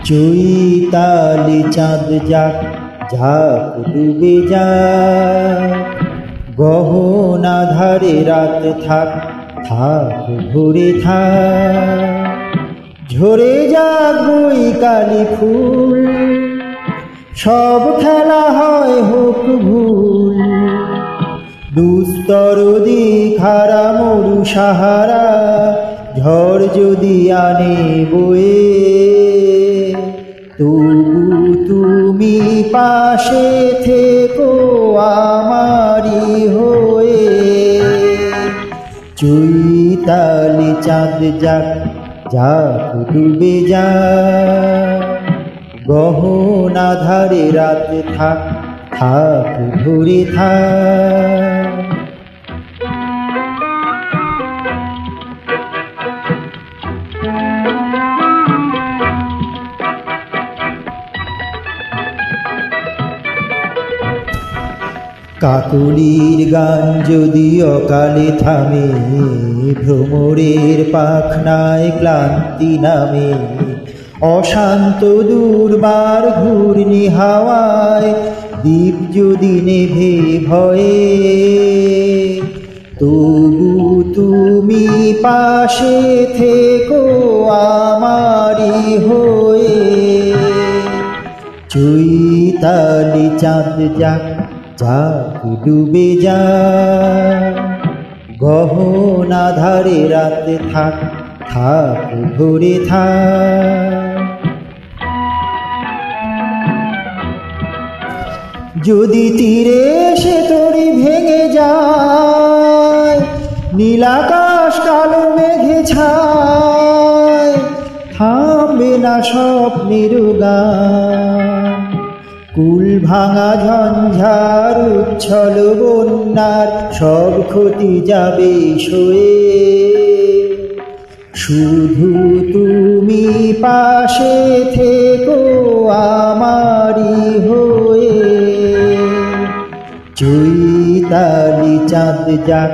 চৈতালি চাঁদ যাক ঝাঁক ডুবে যাক, গহনা ধারে রাত থাক থাক ভরে থাক। ঝরে যাক বৈকালি ফুল, সব খেলা হয় হোক ভুল। দুস্তর দিঘারা মরু সাহারা, ঝড় যদি আনে বয়ে, তবু তুমি পাশে থেকো আমারি হয়ে। চৈতালি চাঁদ যাক যাক ডুবে যাক, গহনা ধারে রাত থাক থাক ভরে থাক। কাকলির গান যদি অকালে থামে, ভ্রমরের পাখনায় ক্লান্তি নামে। অশান্ত দুর্বার ঘূর্ণি হাওয়ায় দ্বীপ যদি নেভে ভয়ে, তবু তুমি পাশে থেকো আমারি হয়ে। চৈতালি চাঁদ যাক যাক ডুবে যাক, গহনা ধারে রাত থাক থাক ভরে থাক। যদি তীরে সে তরি ভেঙে যায়, নীলাকাশ কালো মেঘে ছায়, থামবে না স্বপ্নের গান। কুল ভাঙা ঝঞ্ঝার উচ্ছল বন্যার সব ক্ষতি যাবে সয়ে, শুধু তুমি পাশে থেকো আমারি হয়ে। চৈতালি চাঁদ যাক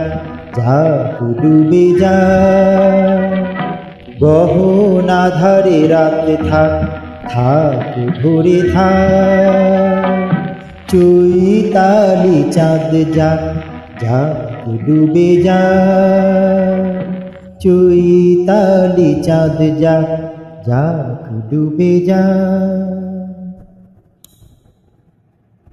যাক ডুবে যাক, গহনা ধারে রাত থাক থাক ভরে থাক। চৈতালি চাঁদ যাক যাক ডুবে যাক, চৈতালি চাঁদ যাক যাক ডুবে যাক।